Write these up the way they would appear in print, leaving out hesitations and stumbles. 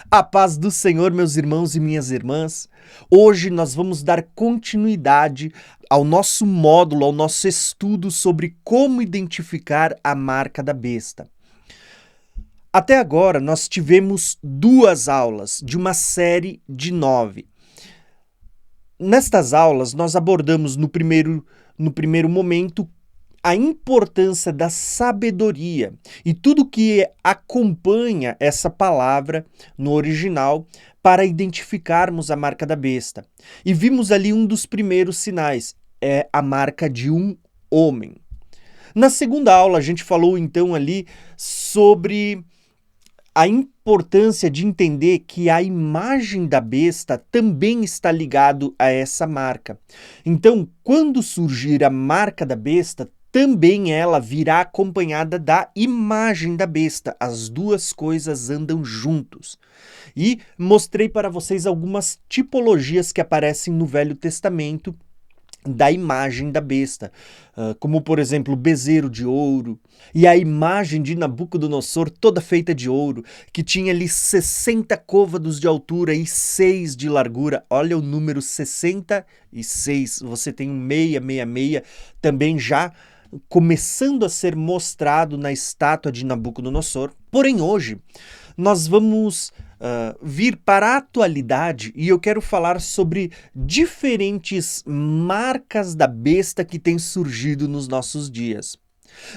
A paz do Senhor, meus irmãos e minhas irmãs. Hoje nós vamos dar continuidade ao nosso módulo, ao nosso estudo sobre como identificar a marca da besta. Até agora nós tivemos 2 aulas de uma série de 9. Nestas aulas nós abordamos no primeiro momento a importância da sabedoria e tudo que acompanha essa palavra no original para identificarmos a marca da besta. E vimos ali um dos primeiros sinais, é a marca de um homem. Na segunda aula a gente falou então ali sobre a importância de entender que a imagem da besta também está ligado a essa marca. Então, quando surgir a marca da besta, também ela virá acompanhada da imagem da besta. As duas coisas andam juntos. E mostrei para vocês algumas tipologias que aparecem no Velho Testamento da imagem da besta, como por exemplo o bezerro de ouro e a imagem de Nabucodonosor toda feita de ouro, que tinha ali 60 côvados de altura e 6 de largura. Olha o número 66, você tem um 666 também já começando a ser mostrado na estátua de Nabucodonosor. Porém hoje nós vamos vir para a atualidade e eu quero falar sobre diferentes marcas da besta que têm surgido nos nossos dias.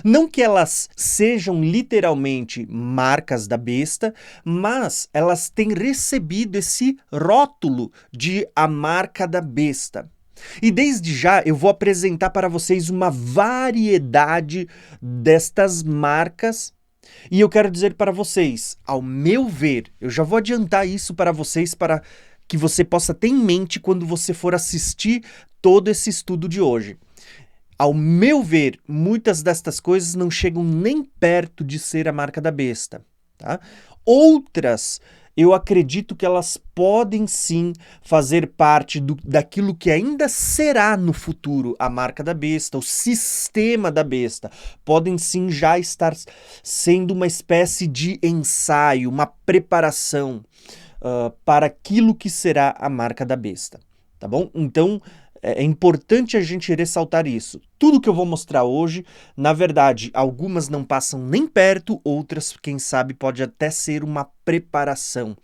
Não que elas sejam literalmente marcas da besta, mas elas têm recebido esse rótulo de a marca da besta. E desde já eu vou apresentar para vocês uma variedade destas marcas. E eu quero dizer para vocês, ao meu ver, eu já vou adiantar isso para vocês para que você possa ter em mente quando você for assistir todo esse estudo de hoje. Ao meu ver, muitas destas coisas não chegam nem perto de ser a marca da besta, tá? Outras, eu acredito que elas podem sim fazer parte daquilo que ainda será no futuro a marca da besta, o sistema da besta. Podem sim já estar sendo uma espécie de ensaio, uma preparação para aquilo que será a marca da besta, tá bom? Então, é importante a gente ressaltar isso. Tudo que eu vou mostrar hoje, na verdade, algumas não passam nem perto, outras, quem sabe, pode até ser uma preparação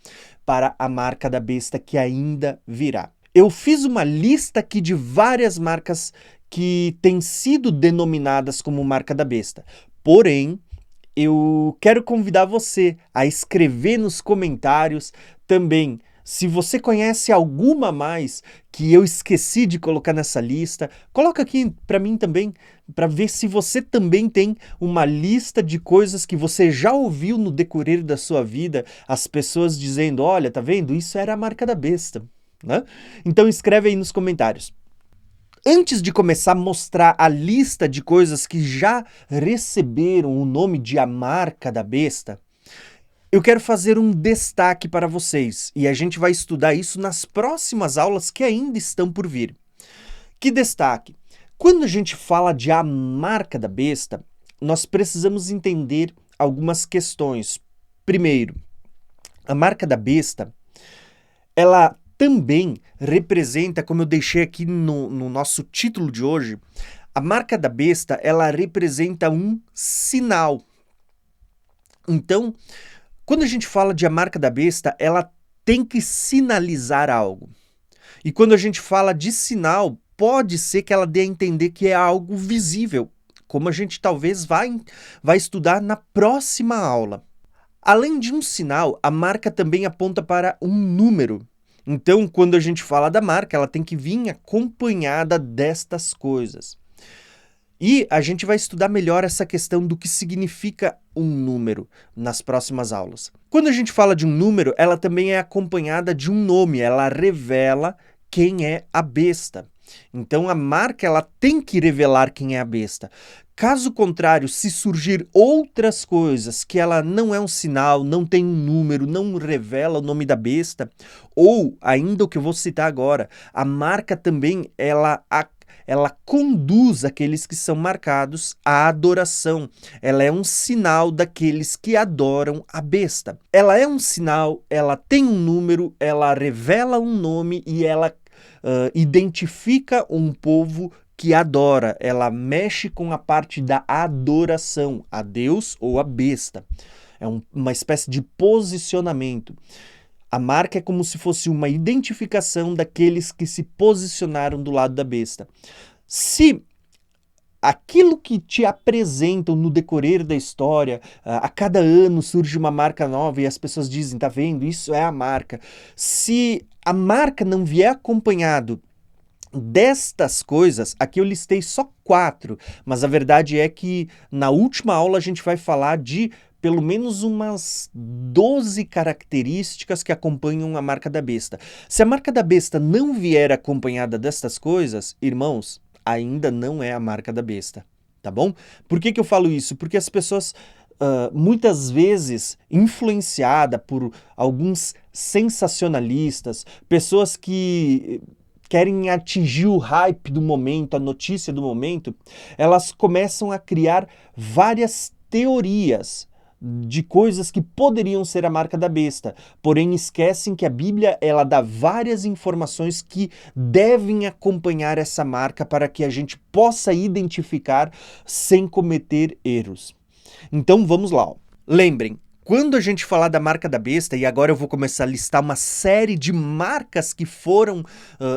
para a marca da besta que ainda virá. Eu fiz uma lista aqui de várias marcas que têm sido denominadas como marca da besta. Porém, eu quero convidar você a escrever nos comentários também se você conhece alguma mais que eu esqueci de colocar nessa lista. Coloca aqui para mim também, para ver se você também tem uma lista de coisas que você já ouviu no decorrer da sua vida, as pessoas dizendo, olha, tá vendo? Isso era a marca da besta, né? Então escreve aí nos comentários. Antes de começar a mostrar a lista de coisas que já receberam o nome de a marca da besta, eu quero fazer um destaque para vocês, e a gente vai estudar isso nas próximas aulas que ainda estão por vir. Que destaque? Quando a gente fala de a marca da besta, nós precisamos entender algumas questões. Primeiro, a marca da besta, ela também representa, como eu deixei aqui no nosso título de hoje, a marca da besta, ela representa um sinal. Então, quando a gente fala de a marca da besta, ela tem que sinalizar algo. E quando a gente fala de sinal, pode ser que ela dê a entender que é algo visível, como a gente talvez vai estudar na próxima aula. Além de um sinal, a marca também aponta para um número. Então, quando a gente fala da marca, ela tem que vir acompanhada destas coisas. E a gente vai estudar melhor essa questão do que significa um número nas próximas aulas. Quando a gente fala de um número, ela também é acompanhada de um nome, ela revela quem é a besta. Então a marca ela tem que revelar quem é a besta. Caso contrário, se surgir outras coisas que ela não é um sinal, não tem um número, não revela o nome da besta, ou ainda o que eu vou citar agora, a marca também ela ela conduz aqueles que são marcados à adoração. Ela é um sinal daqueles que adoram a besta. Ela é um sinal, ela tem um número, ela revela um nome e ela identifica um povo que adora. Ela mexe com a parte da adoração a Deus ou a besta. É uma espécie de posicionamento. A marca é como se fosse uma identificação daqueles que se posicionaram do lado da besta. Se aquilo que te apresentam no decorrer da história, a cada ano surge uma marca nova e as pessoas dizem, tá vendo, isso é a marca. Se a marca não vier acompanhado destas coisas, aqui eu listei só 4, mas a verdade é que na última aula a gente vai falar de pelo menos umas 12 características que acompanham a marca da besta. Se a marca da besta não vier acompanhada destas coisas, irmãos, ainda não é a marca da besta, tá bom? Por que eu falo isso? Porque as pessoas, muitas vezes, influenciadas por alguns sensacionalistas, pessoas que querem atingir o hype do momento, a notícia do momento, elas começam a criar várias teorias de coisas que poderiam ser a marca da besta, porém esquecem que a Bíblia ela dá várias informações que devem acompanhar essa marca para que a gente possa identificar sem cometer erros. Então vamos lá. Lembrem, quando a gente falar da marca da besta, e agora eu vou começar a listar uma série de marcas que foram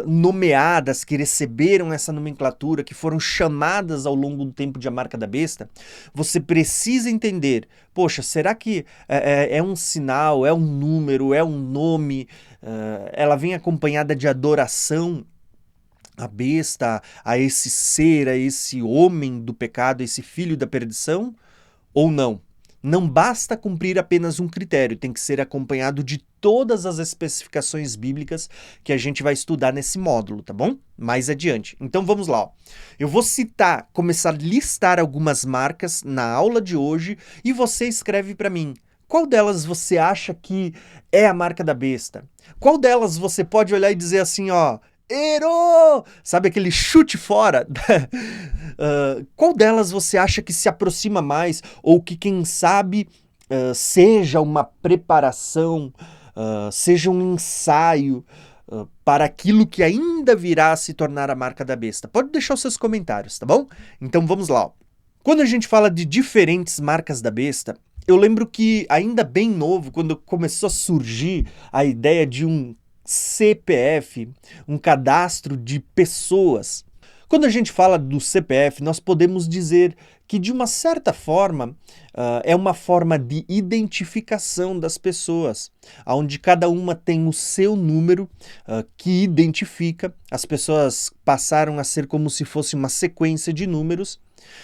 nomeadas, que receberam essa nomenclatura, que foram chamadas ao longo do tempo de a marca da besta, você precisa entender, poxa, será que é um sinal, é um número, é um nome, ela vem acompanhada de adoração à besta, a esse ser, a esse homem do pecado, a esse filho da perdição, ou não? Não basta cumprir apenas um critério, tem que ser acompanhado de todas as especificações bíblicas que a gente vai estudar nesse módulo, tá bom? Mais adiante. Então vamos lá. Ó. Eu vou começar a listar algumas marcas na aula de hoje e você escreve para mim. Qual delas você acha que é a marca da besta? Qual delas você pode olhar e dizer assim, ó... Errou! Sabe aquele chute fora? Qual delas você acha que se aproxima mais ou que, quem sabe, seja uma preparação, seja um ensaio para aquilo que ainda virá a se tornar a marca da besta? Pode deixar os seus comentários, tá bom? Então vamos lá. Ó. Quando a gente fala de diferentes marcas da besta, eu lembro que ainda bem novo, quando começou a surgir a ideia de um CPF, um cadastro de pessoas. Quando a gente fala do CPF, nós podemos dizer que, de uma certa forma, é uma forma de identificação das pessoas, onde cada uma tem o seu número que identifica. As pessoas passaram a ser como se fosse uma sequência de números,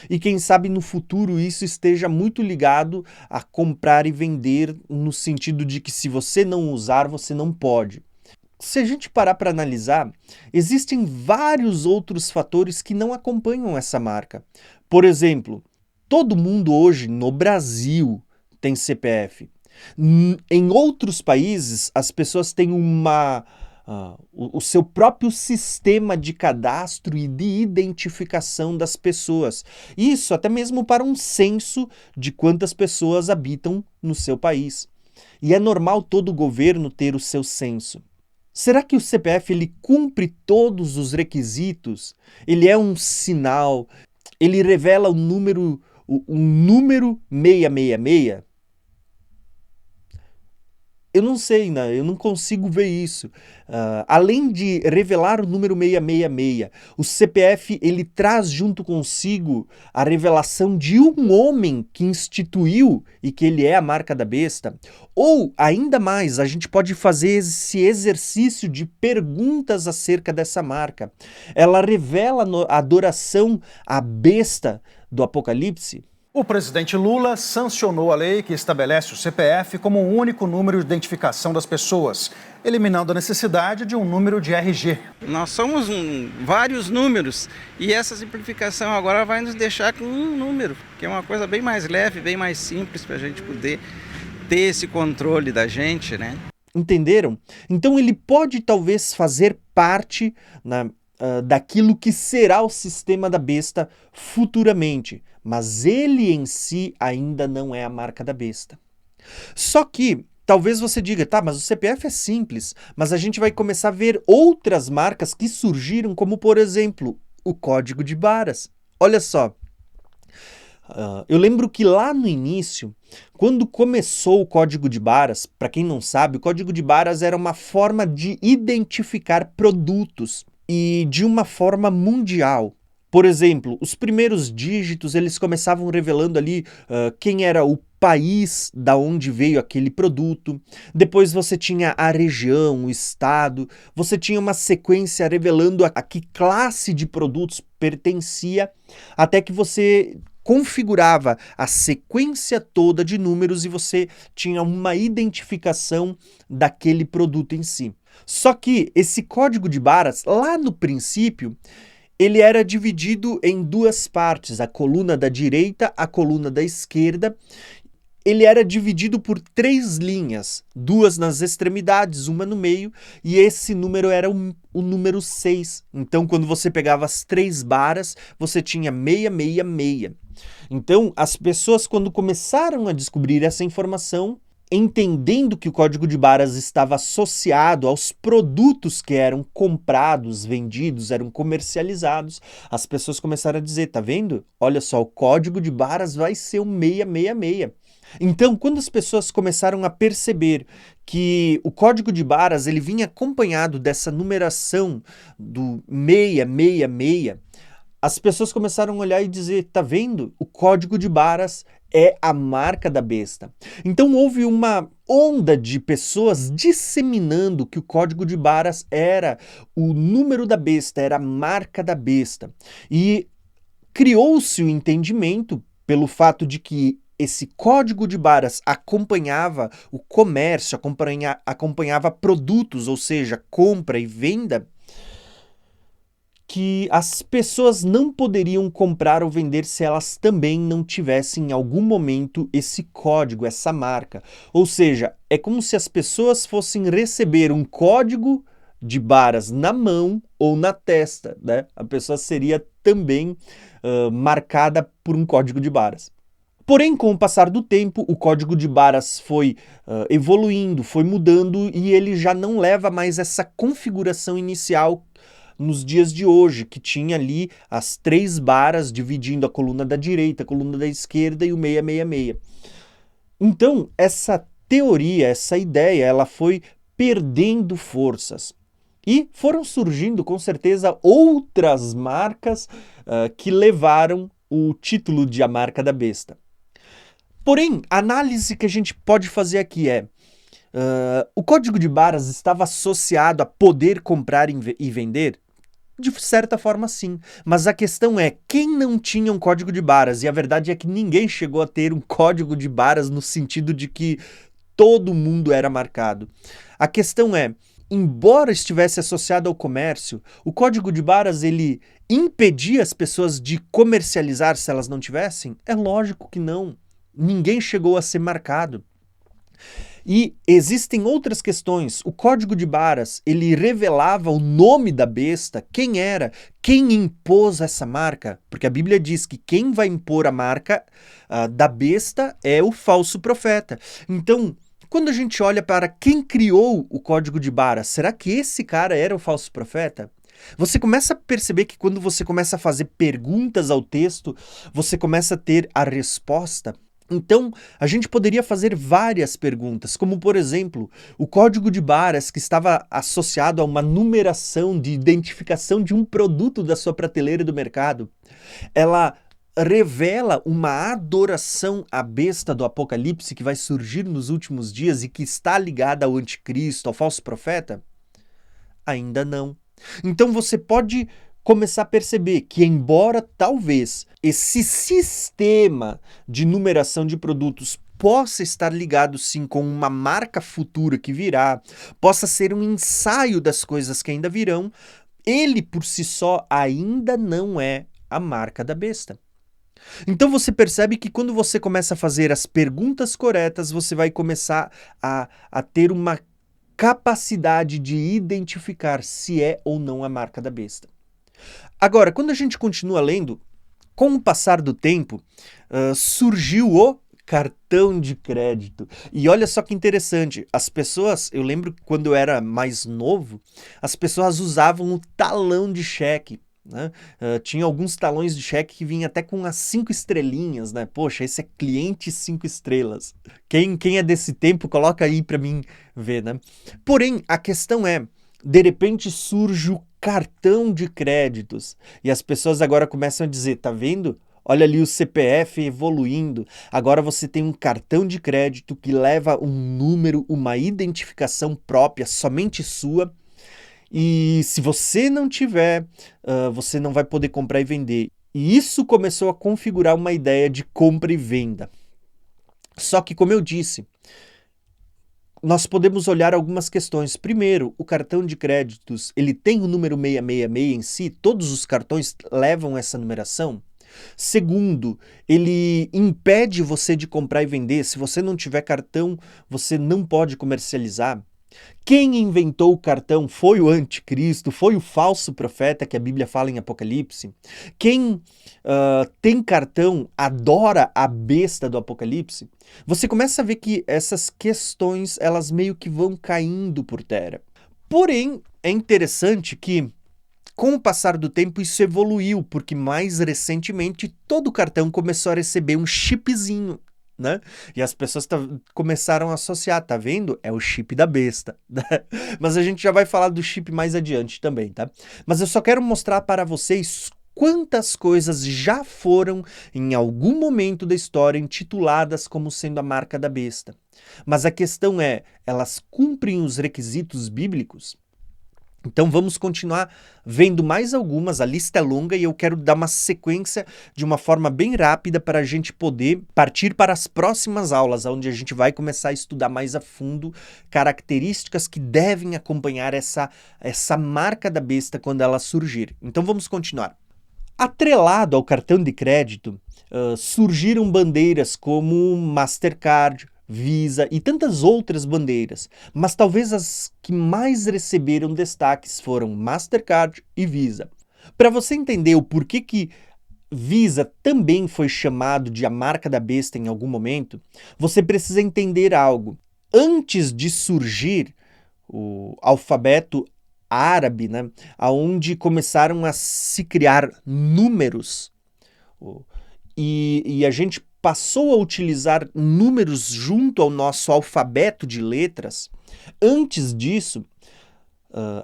e quem sabe no futuro isso esteja muito ligado a comprar e vender, no sentido de que se você não usar, você não pode. Se a gente parar para analisar, existem vários outros fatores que não acompanham essa marca. Por exemplo, todo mundo hoje no Brasil tem CPF. Em outros países, as pessoas têm o seu próprio sistema de cadastro e de identificação das pessoas. Isso até mesmo para um censo de quantas pessoas habitam no seu país. E é normal todo governo ter o seu censo. Será que o CPF ele cumpre todos os requisitos? Ele é um sinal? Ele revela o número 666? Eu não sei, né? Eu não consigo ver isso. Além de revelar o número 666, o CPF ele traz junto consigo a revelação de um homem que instituiu e que ele é a marca da besta. Ou, ainda mais, a gente pode fazer esse exercício de perguntas acerca dessa marca. Ela revela a adoração à besta do Apocalipse? O presidente Lula sancionou a lei que estabelece o CPF como o único número de identificação das pessoas, eliminando a necessidade de um número de RG. Nós somos vários números e essa simplificação agora vai nos deixar com um número, que é uma coisa bem mais leve, bem mais simples para a gente poder ter esse controle da gente, né? Entenderam? Então ele pode talvez fazer parte daquilo que será o sistema da besta futuramente, mas ele em si ainda não é a marca da besta. Só que talvez você diga, tá, mas o CPF é simples, mas a gente vai começar a ver outras marcas que surgiram, como por exemplo, o código de barras. Olha só, eu lembro que lá no início, quando começou o código de barras, para quem não sabe, o código de barras era uma forma de identificar produtos e de uma forma mundial. Por exemplo, os primeiros dígitos eles começavam revelando ali quem era o país da onde veio aquele produto. Depois você tinha a região, o estado. Você tinha uma sequência revelando a que classe de produtos pertencia, até que você configurava a sequência toda de números e você tinha uma identificação daquele produto em si. Só que esse código de barras, lá no princípio, ele era dividido em duas partes, a coluna da direita, a coluna da esquerda. Ele era dividido por 3 linhas, 2 nas extremidades, uma no meio, e esse número era o número 6. Então, quando você pegava as 3 barras, você tinha 666. Então, as pessoas, quando começaram a descobrir essa informação, entendendo que o código de barras estava associado aos produtos que eram comprados, vendidos, eram comercializados, as pessoas começaram a dizer, tá vendo? Olha só, o código de barras vai ser o 666. Então, quando as pessoas começaram a perceber que o código de barras ele vinha acompanhado dessa numeração do 666, as pessoas começaram a olhar e dizer, tá vendo? O código de barras é a marca da besta. Então houve uma onda de pessoas disseminando que o código de barras era o número da besta, era a marca da besta. E criou-se o entendimento pelo fato de que esse código de barras acompanhava o comércio, acompanhava produtos, ou seja, compra e venda, que as pessoas não poderiam comprar ou vender se elas também não tivessem em algum momento esse código, essa marca. Ou seja, é como se as pessoas fossem receber um código de barras na mão ou na testa, né? A pessoa seria também marcada por um código de barras. Porém, com o passar do tempo, o código de barras foi evoluindo, foi mudando e ele já não leva mais essa configuração inicial nos dias de hoje, que tinha ali as 3 barras dividindo a coluna da direita, a coluna da esquerda e o 666. Então, essa teoria, essa ideia, ela foi perdendo forças. E foram surgindo, com certeza, outras marcas que levaram o título de a marca da besta. Porém, a análise que a gente pode fazer aqui é o código de barras estava associado a poder comprar e vender? De certa forma, sim. Mas a questão é, quem não tinha um código de barras? E a verdade é que ninguém chegou a ter um código de barras no sentido de que todo mundo era marcado. A questão é, embora estivesse associado ao comércio, o código de barras ele impedia as pessoas de comercializar se elas não tivessem? É lógico que não. Ninguém chegou a ser marcado. E existem outras questões. O código de barras, ele revelava o nome da besta, quem era, quem impôs essa marca. Porque a Bíblia diz que quem vai impor a marca da besta é o falso profeta. Então, quando a gente olha para quem criou o código de barras, será que esse cara era o falso profeta? Você começa a perceber que quando você começa a fazer perguntas ao texto, você começa a ter a resposta. Então, a gente poderia fazer várias perguntas, como por exemplo, o código de barras que estava associado a uma numeração de identificação de um produto da sua prateleira do mercado, ela revela uma adoração à besta do Apocalipse que vai surgir nos últimos dias e que está ligada ao anticristo, ao falso profeta? Ainda não. Então você pode começar a perceber que, embora talvez esse sistema de numeração de produtos possa estar ligado sim com uma marca futura que virá, possa ser um ensaio das coisas que ainda virão, ele por si só ainda não é a marca da besta. Então você percebe que quando você começa a fazer as perguntas corretas, você vai começar a ter uma capacidade de identificar se é ou não a marca da besta. Agora, quando a gente continua lendo, com o passar do tempo, surgiu o cartão de crédito. E olha só que interessante, as pessoas, eu lembro que quando eu era mais novo, as pessoas usavam o talão de cheque. Né? Tinha alguns talões de cheque que vinha até com as 5 estrelinhas, né? Poxa, esse é cliente 5 estrelas. Quem é desse tempo, coloca aí para mim ver, né? Porém, a questão é, de repente surge o cartão de créditos e as pessoas agora começam a dizer, tá vendo? Olha ali o CPF evoluindo. Agora você tem um cartão de crédito que leva um número, uma identificação própria, somente sua. E se você não tiver, você não vai poder comprar e vender. E isso começou a configurar uma ideia de compra e venda. Só que, como eu disse, nós podemos olhar algumas questões. Primeiro, o cartão de créditos, ele tem o número 666 em si? Todos os cartões levam essa numeração? Segundo, ele impede você de comprar e vender. Se você não tiver cartão, você não pode comercializar. Quem inventou o cartão foi o anticristo, foi o falso profeta que a Bíblia fala em Apocalipse. Quem tem cartão adora a besta do Apocalipse. Você começa a ver que essas questões, elas meio que vão caindo por terra. Porém, é interessante que com o passar do tempo isso evoluiu, porque mais recentemente todo cartão começou a receber um chipzinho, né? E as pessoas começaram a associar, tá vendo? É o chip da besta. Mas a gente já vai falar do chip mais adiante também, tá? Mas eu só quero mostrar para vocês quantas coisas já foram, em algum momento da história, intituladas como sendo a marca da besta. Mas a questão é, elas cumprem os requisitos bíblicos? Então vamos continuar vendo mais algumas, a lista é longa e eu quero dar uma sequência de uma forma bem rápida para a gente poder partir para as próximas aulas, onde a gente vai começar a estudar mais a fundo características que devem acompanhar essa marca da besta quando ela surgir. Então vamos continuar. Atrelado ao cartão de crédito, surgiram bandeiras como Mastercard, Visa e tantas outras bandeiras, mas talvez as que mais receberam destaques foram Mastercard e Visa. Para você entender o porquê que Visa também foi chamado de a marca da besta em algum momento, você precisa entender algo. Antes de surgir o alfabeto árabe, né, onde começaram a se criar números, e a gente passou a utilizar números junto ao nosso alfabeto de letras. Antes disso,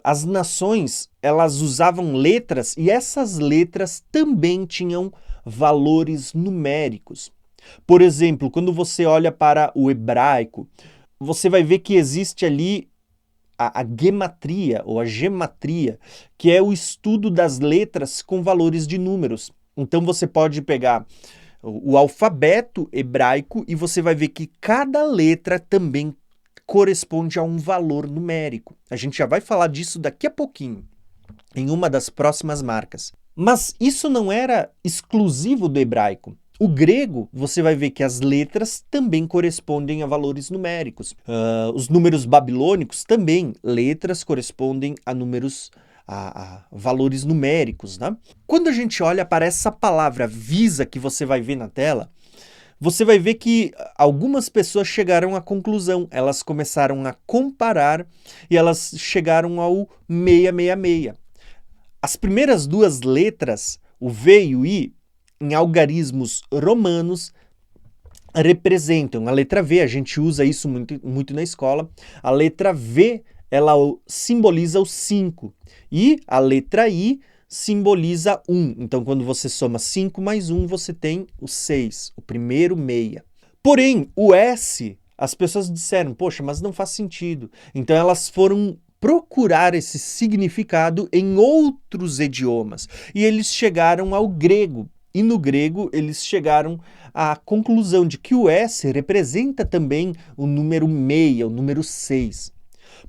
as nações elas usavam letras e essas letras também tinham valores numéricos. Por exemplo, quando você olha para o hebraico, você vai ver que existe ali a gematria ou a gematria, que é o estudo das letras com valores de números. Então você pode pegar o alfabeto hebraico e você vai ver que cada letra também corresponde a um valor numérico. A gente já vai falar disso daqui a pouquinho, em uma das próximas marcas. Mas isso não era exclusivo do hebraico. O grego, você vai ver que as letras também correspondem a valores numéricos. Os números babilônicos também, letras correspondem a números a valores numéricos, né? Quando a gente olha para essa palavra Visa que você vai ver na tela, você vai ver que algumas pessoas chegaram à conclusão, elas começaram a comparar e elas chegaram ao 666. As primeiras duas letras, o V e o I, em algarismos romanos, representam a letra V, a gente usa isso muito na escola, a letra V ela simboliza o 5 e a letra I simboliza 1. Então, quando você soma 5 mais 1, você tem o 6, o primeiro meia. Porém, o S, as pessoas disseram, poxa, mas não faz sentido. Então, elas foram procurar esse significado em outros idiomas e eles chegaram ao grego. E no grego, eles chegaram à conclusão de que o S representa também o número meia, o número 6.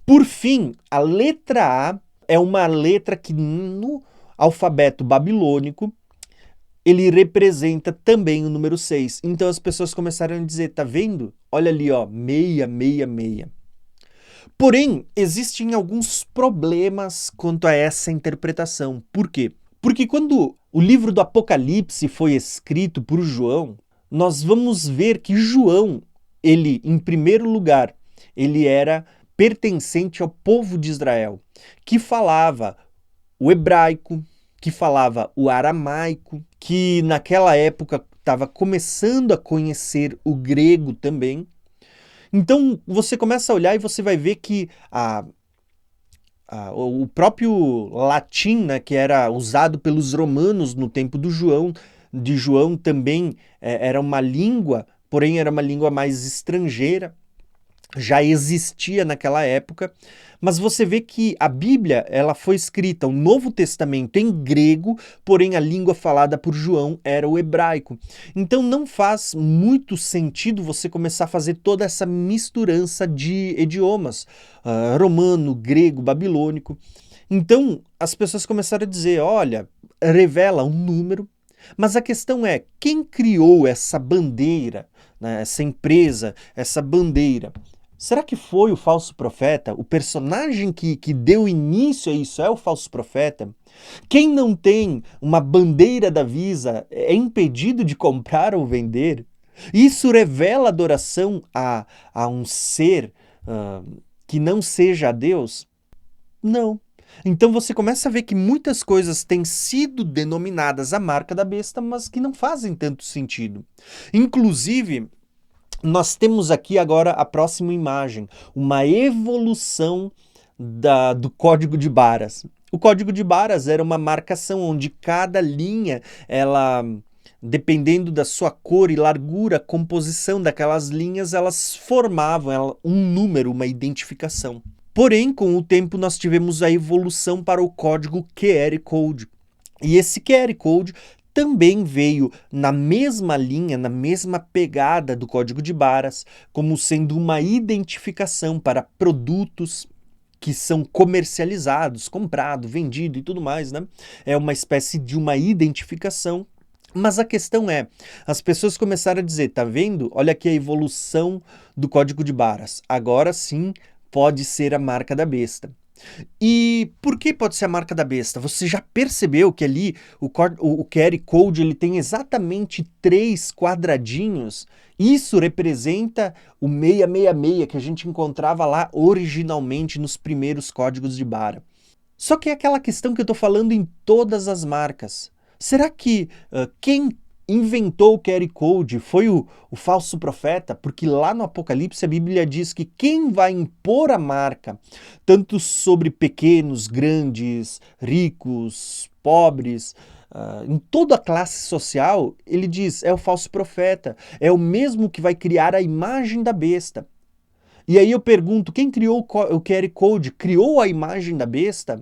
Por fim, a letra A é uma letra que no alfabeto babilônico ele representa também o número 6. Então as pessoas começaram a dizer, tá vendo? Olha ali, ó, 666. Porém, existem alguns problemas quanto a essa interpretação. Por quê? Porque quando o livro do Apocalipse foi escrito por João, nós vamos ver que João, ele, em primeiro lugar, ele era pertencente ao povo de Israel, que falava o hebraico, que falava o aramaico, que naquela época estava começando a conhecer o grego também. Então você começa a olhar e você vai ver que o próprio latim, né, que era usado pelos romanos no tempo de João também era uma língua, porém era uma língua mais estrangeira, já existia naquela época, mas você vê que a Bíblia ela foi escrita, o Novo Testamento em grego, porém a língua falada por João era o hebraico. Então não faz muito sentido você começar a fazer toda essa misturança de idiomas, romano, grego, babilônico. Então as pessoas começaram a dizer, olha, revela um número, mas a questão é, quem criou essa bandeira, né, essa empresa, essa bandeira? Será que foi o falso profeta? O personagem que deu início a isso é o falso profeta? Quem não tem uma bandeira da Visa é impedido de comprar ou vender? Isso revela adoração a um ser que não seja a Deus? Não. Então você começa a ver que muitas coisas têm sido denominadas a marca da besta, mas que não fazem tanto sentido. Inclusive, nós temos aqui agora a próxima imagem, uma evolução do código de barras. O código de barras era uma marcação onde cada linha, ela, dependendo da sua cor e largura, composição daquelas linhas, elas formavam um número, uma identificação. Porém, com o tempo, nós tivemos a evolução para o código QR Code. E esse QR Code também veio na mesma linha, na mesma pegada do código de barras, como sendo uma identificação para produtos que são comercializados, comprado, vendido e tudo mais, né? É uma espécie de uma identificação. Mas a questão é, as pessoas começaram a dizer, tá vendo? Olha aqui a evolução do código de barras. Agora sim pode ser a marca da besta. E por que pode ser a marca da besta? Você já percebeu que ali o QR Code ele tem exatamente 3 quadradinhos? Isso representa o 666 que a gente encontrava lá originalmente nos primeiros códigos de barra. Só que é aquela questão que eu estou falando em todas as marcas. Será que quem inventou o QR Code foi o falso profeta? Porque lá no Apocalipse a Bíblia diz que quem vai impor a marca, tanto sobre pequenos, grandes, ricos, pobres, em toda a classe social, ele diz, é o falso profeta, é o mesmo que vai criar a imagem da besta. E aí eu pergunto, quem criou o QR Code? Criou a imagem da besta?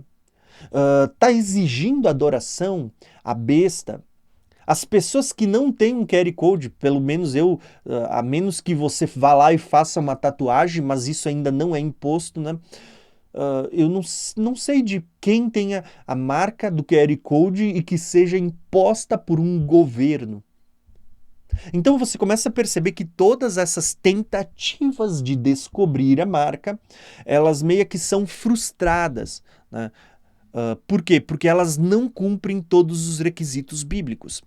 Está exigindo adoração à besta? As pessoas que não têm um QR Code, pelo menos a menos que você vá lá e faça uma tatuagem, mas isso ainda não é imposto, né? Eu não sei de quem tenha a marca do QR Code e que seja imposta por um governo. Então você começa a perceber que todas essas tentativas de descobrir a marca, elas meio que são frustradas, né? Por quê? Porque elas não cumprem todos os requisitos bíblicos.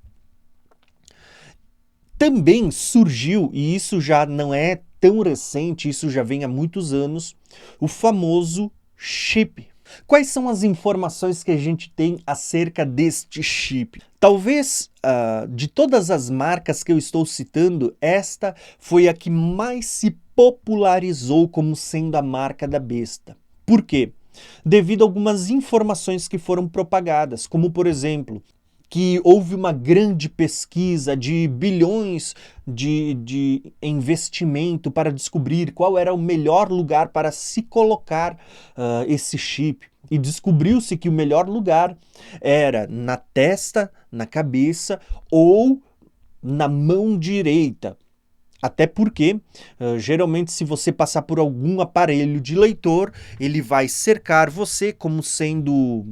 Também surgiu, e isso já não é tão recente, isso já vem há muitos anos, o famoso chip. Quais são as informações que a gente tem acerca deste chip? Talvez, de todas as marcas que eu estou citando, esta foi a que mais se popularizou como sendo a marca da besta. Por quê? Devido a algumas informações que foram propagadas, como por exemplo, que houve uma grande pesquisa de bilhões de investimento para descobrir qual era o melhor lugar para se colocar esse chip. E descobriu-se que o melhor lugar era na testa, na cabeça ou na mão direita. Até porque, geralmente, se você passar por algum aparelho de leitor, ele vai cercar você como sendo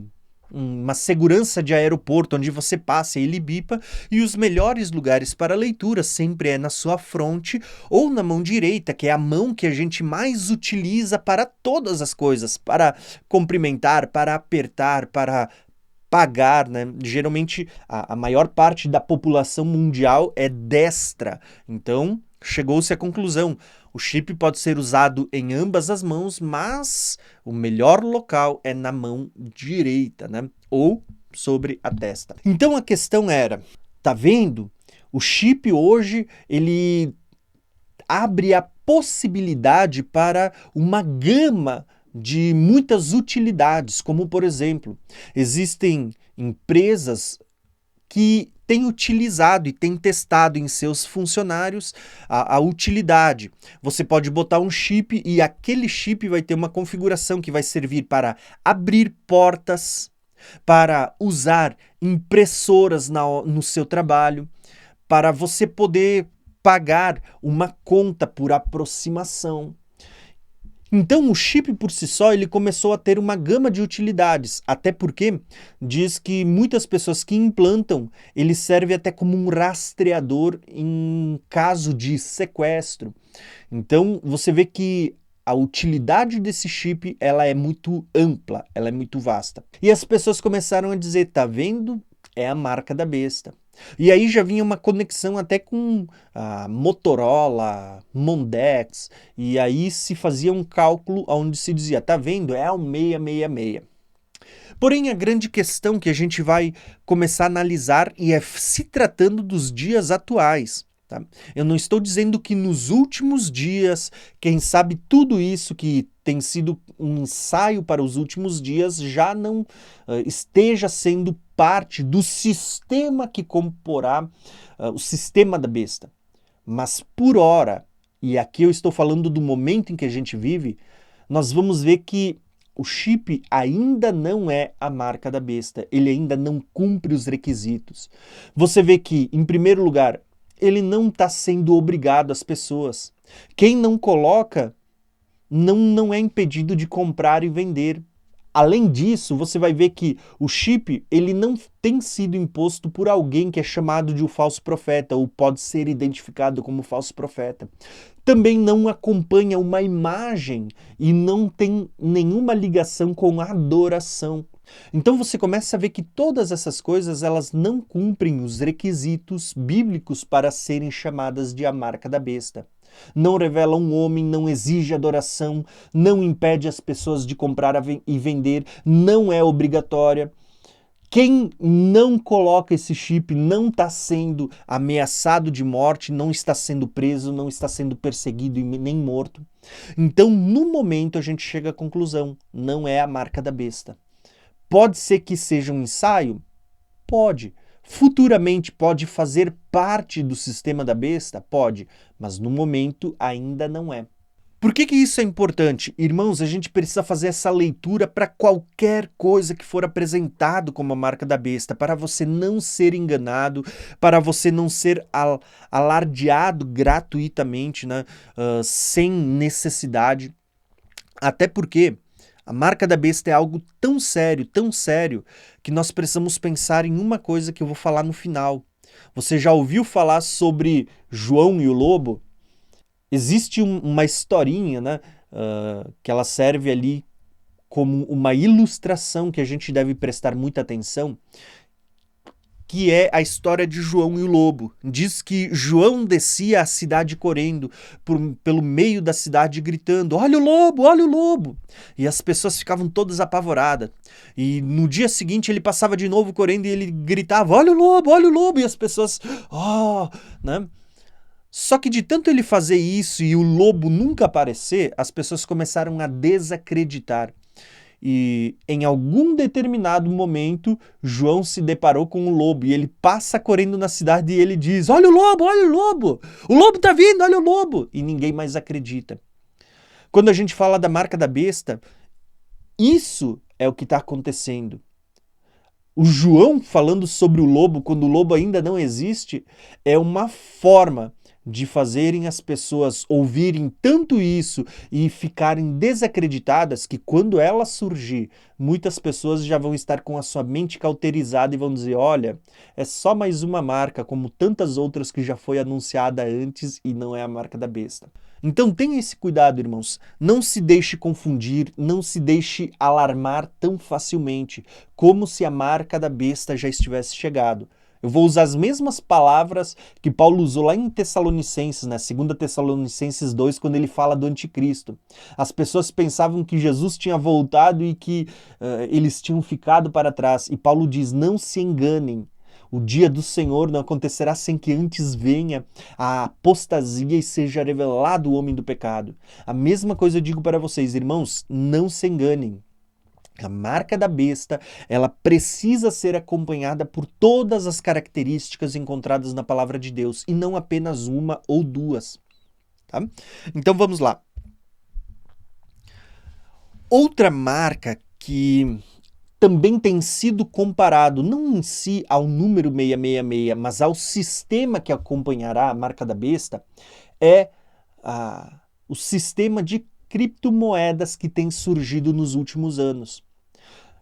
uma segurança de aeroporto, onde você passa e ele bipa, e os melhores lugares para leitura sempre é na sua fronte ou na mão direita, que é a mão que a gente mais utiliza para todas as coisas, para cumprimentar, para apertar, para pagar, né? Geralmente a maior parte da população mundial é destra. Então, chegou-se à conclusão: o chip pode ser usado em ambas as mãos, mas o melhor local é na mão direita, né? Ou sobre a testa. Então a questão era, tá vendo? O chip hoje, ele abre a possibilidade para uma gama de muitas utilidades, como por exemplo, existem empresas que têm utilizado e têm testado em seus funcionários a utilidade. Você pode botar um chip e aquele chip vai ter uma configuração que vai servir para abrir portas, para usar impressoras no seu trabalho, para você poder pagar uma conta por aproximação. Então o chip por si só ele começou a ter uma gama de utilidades, até porque diz que muitas pessoas que implantam, ele serve até como um rastreador em caso de sequestro. Então você vê que a utilidade desse chip ela é muito ampla, ela é muito vasta. E as pessoas começaram a dizer, tá vendo? É a marca da besta. E aí já vinha uma conexão até com a Motorola, Mondex, e aí se fazia um cálculo onde se dizia, tá vendo? É o 666. Porém, a grande questão que a gente vai começar a analisar e é se tratando dos dias atuais. Tá? Eu não estou dizendo que nos últimos dias, quem sabe tudo isso que tem sido um ensaio para os últimos dias já não esteja sendo parte do sistema que comporá o sistema da besta. Mas por hora, e aqui eu estou falando do momento em que a gente vive, nós vamos ver que o chip ainda não é a marca da besta, ele ainda não cumpre os requisitos. Você vê que, em primeiro lugar, ele não está sendo obrigado às pessoas. Quem não coloca não é impedido de comprar e vender. Além disso, você vai ver que o chip ele não tem sido imposto por alguém que é chamado de um falso profeta ou pode ser identificado como falso profeta. Também não acompanha uma imagem e não tem nenhuma ligação com a adoração. Então você começa a ver que todas essas coisas elas não cumprem os requisitos bíblicos para serem chamadas de a marca da besta. Não revela um homem, não exige adoração, não impede as pessoas de comprar e vender, não é obrigatória. Quem não coloca esse chip não está sendo ameaçado de morte, não está sendo preso, não está sendo perseguido e nem morto. Então, no momento, a gente chega à conclusão, não é a marca da besta. Pode ser que seja um ensaio? Pode. Futuramente pode fazer parte do sistema da besta? Pode, mas no momento ainda não é. Por que isso é importante? Irmãos, a gente precisa fazer essa leitura para qualquer coisa que for apresentado como a marca da besta, para você não ser enganado, para você não ser alardeado gratuitamente, né, sem necessidade. Até porque a marca da besta é algo tão sério, que nós precisamos pensar em uma coisa que eu vou falar no final. Você já ouviu falar sobre João e o Lobo? Existe uma historinha, né, que ela serve ali como uma ilustração que a gente deve prestar muita atenção, que é a história de João e o Lobo. Diz que João descia a cidade correndo pelo meio da cidade gritando, olha o lobo, olha o lobo! E as pessoas ficavam todas apavoradas. E no dia seguinte ele passava de novo correndo e ele gritava, olha o lobo! E as pessoas, né? Só que de tanto ele fazer isso e o lobo nunca aparecer, as pessoas começaram a desacreditar. E em algum determinado momento, João se deparou com o lobo e ele passa correndo na cidade e ele diz, olha o lobo, o lobo tá vindo, olha o lobo! E ninguém mais acredita. Quando a gente fala da marca da besta, isso é o que está acontecendo. O João falando sobre o lobo, quando o lobo ainda não existe, é uma forma de fazerem as pessoas ouvirem tanto isso e ficarem desacreditadas que quando ela surgir, muitas pessoas já vão estar com a sua mente cauterizada e vão dizer, olha, é só mais uma marca, como tantas outras que já foi anunciada antes e não é a marca da besta. Então tenha esse cuidado, irmãos. Não se deixe confundir, não se deixe alarmar tão facilmente, como se a marca da besta já estivesse chegado. Eu vou usar as mesmas palavras que Paulo usou lá em Tessalonicenses, né? 2 Tessalonicenses 2, quando ele fala do anticristo. As pessoas pensavam que Jesus tinha voltado e que eles tinham ficado para trás. E Paulo diz, não se enganem. O dia do Senhor não acontecerá sem que antes venha a apostasia e seja revelado o homem do pecado. A mesma coisa eu digo para vocês, irmãos, não se enganem. A marca da besta, ela precisa ser acompanhada por todas as características encontradas na palavra de Deus, e não apenas uma ou duas. Tá? Então vamos lá. Outra marca que também tem sido comparado, não em si ao número 666, mas ao sistema que acompanhará a marca da besta, é o sistema de criptomoedas que tem surgido nos últimos anos.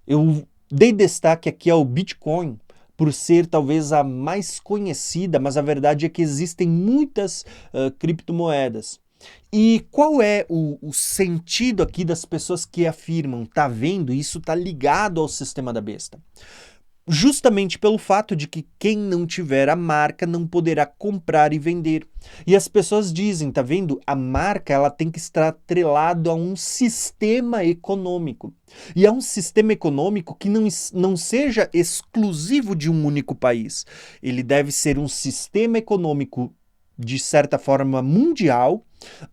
Eu dei destaque aqui ao Bitcoin, por ser talvez a mais conhecida, mas a verdade é que existem muitas criptomoedas. E qual é o sentido aqui das pessoas que afirmam, tá vendo, isso está ligado ao sistema da besta? Justamente pelo fato de que quem não tiver a marca não poderá comprar e vender. E as pessoas dizem, tá vendo, a marca ela tem que estar atrelado a um sistema econômico. E é um sistema econômico que não seja exclusivo de um único país. Ele deve ser um sistema econômico de certa forma mundial,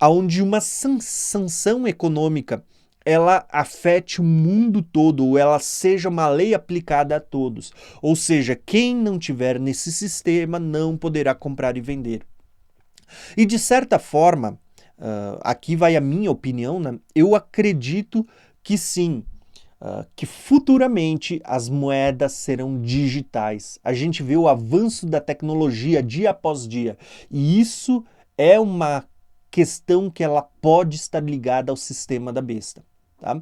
onde uma sanção econômica ela afete o mundo todo, ou ela seja uma lei aplicada a todos. Ou seja, quem não tiver nesse sistema não poderá comprar e vender. E de certa forma, aqui vai a minha opinião, né? Eu acredito que sim, que futuramente as moedas serão digitais. A gente vê o avanço da tecnologia dia após dia, e isso é uma questão que ela pode estar ligada ao sistema da besta. Tá?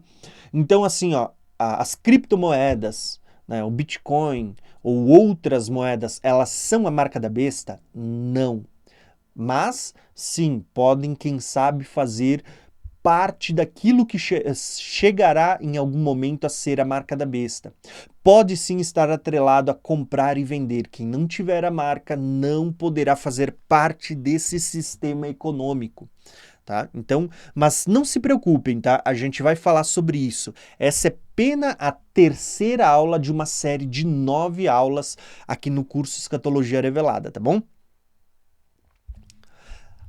Então, assim, as criptomoedas, né, o Bitcoin ou outras moedas, elas são a marca da besta? Não. Mas, sim, podem, quem sabe, fazer parte daquilo que chegará em algum momento a ser a marca da besta. Pode sim estar atrelado a comprar e vender. Quem não tiver a marca não poderá fazer parte desse sistema econômico. Tá? Então, mas não se preocupem, tá? A gente vai falar sobre isso. Essa é apenas a terceira aula de uma série de 9 aulas aqui no curso Escatologia Revelada, tá bom?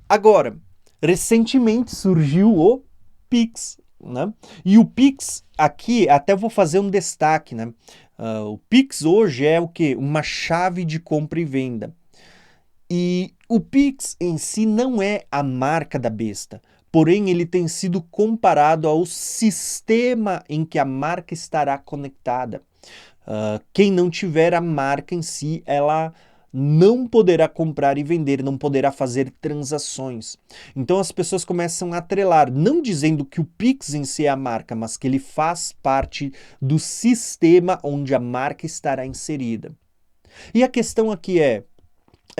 Agora, recentemente surgiu o Pix, né? E o Pix aqui, até vou fazer um destaque, né? O Pix hoje é o quê? Uma chave de compra e venda. E o Pix em si não é a marca da besta, porém ele tem sido comparado ao sistema em que a marca estará conectada. Quem não tiver a marca em si, ela não poderá comprar e vender, não poderá fazer transações. Então as pessoas começam a atrelar, não dizendo que o Pix em si é a marca, mas que ele faz parte do sistema onde a marca estará inserida. E a questão aqui é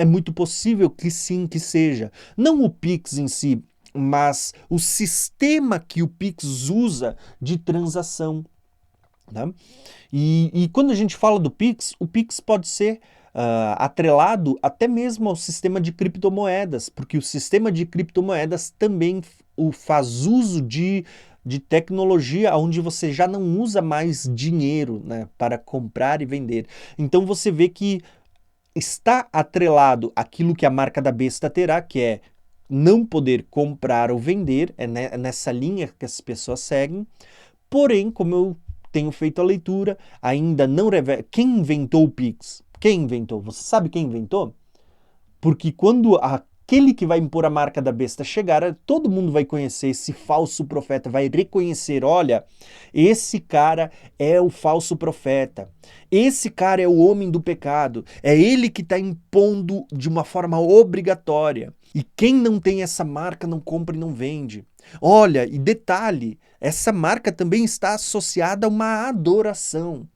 muito possível que sim, que seja. Não o Pix em si, mas o sistema que o Pix usa de transação. Né? E quando a gente fala do Pix, o Pix pode ser atrelado até mesmo ao sistema de criptomoedas, porque o sistema de criptomoedas também faz uso de tecnologia onde você já não usa mais dinheiro, né, para comprar e vender. Então você vê que está atrelado àquilo que a marca da besta terá, que é não poder comprar ou vender, é nessa linha que as pessoas seguem. Porém, como eu tenho feito a leitura, ainda não revela quem inventou o Pix. Quem inventou? Você sabe quem inventou? Porque quando aquele que vai impor a marca da besta chegar, todo mundo vai conhecer esse falso profeta, vai reconhecer, olha, esse cara é o falso profeta, esse cara é o homem do pecado, é ele que está impondo de uma forma obrigatória. E quem não tem essa marca não compra e não vende. Olha, e detalhe, essa marca também está associada a uma adoração.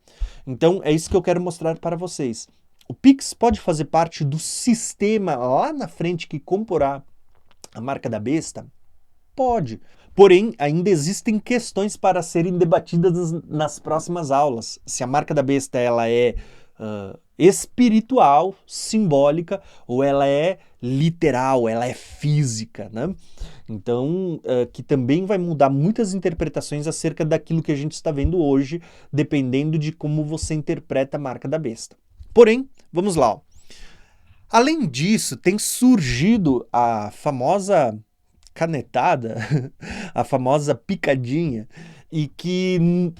Então é isso que eu quero mostrar para vocês. O Pix pode fazer parte do sistema lá na frente que comporá a marca da besta? Pode. Porém, ainda existem questões para serem debatidas nas próximas aulas. Se a marca da besta ela é espiritual, simbólica, ou ela é literal, ela é física, né? Então, que também vai mudar muitas interpretações acerca daquilo que a gente está vendo hoje, dependendo de como você interpreta a marca da besta. Porém, vamos lá. Ó. Além disso, tem surgido a famosa canetada, a famosa picadinha, e que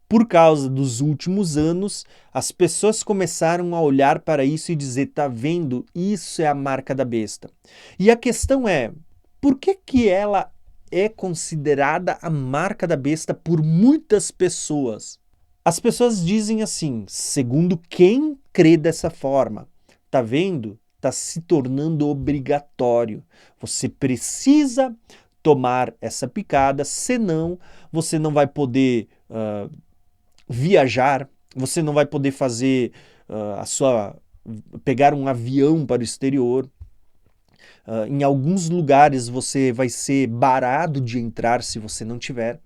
por causa dos últimos anos, as pessoas começaram a olhar para isso e dizer, tá vendo, isso é a marca da besta. E a questão é, por que que ela é considerada a marca da besta por muitas pessoas? As pessoas dizem assim, segundo quem crê dessa forma, tá vendo? Está se tornando obrigatório. Você precisa tomar essa picada, senão você não vai poder viajar, você não vai poder fazer pegar um avião para o exterior. Em alguns lugares você vai ser barrado de entrar se você não tiver.